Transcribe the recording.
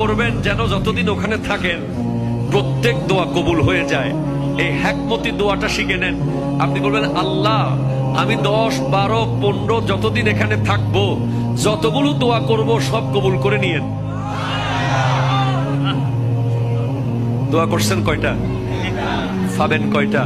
করবেন যেন যতদিন ওখানে থাকেন প্রত্যেক দোয়া কবুল হয়ে যায়। এই হ্যাকমতি দোয়াটা শিখে নেন। আপনি বলবেন, আল্লাহ আমি 10, 12, 15 যতদিন এখানে থাকবো যতগুলো দোয়া করব সব কবুল করে নিয়েন। দোয়া করছেন কয়টা? পাবেন কয়টা?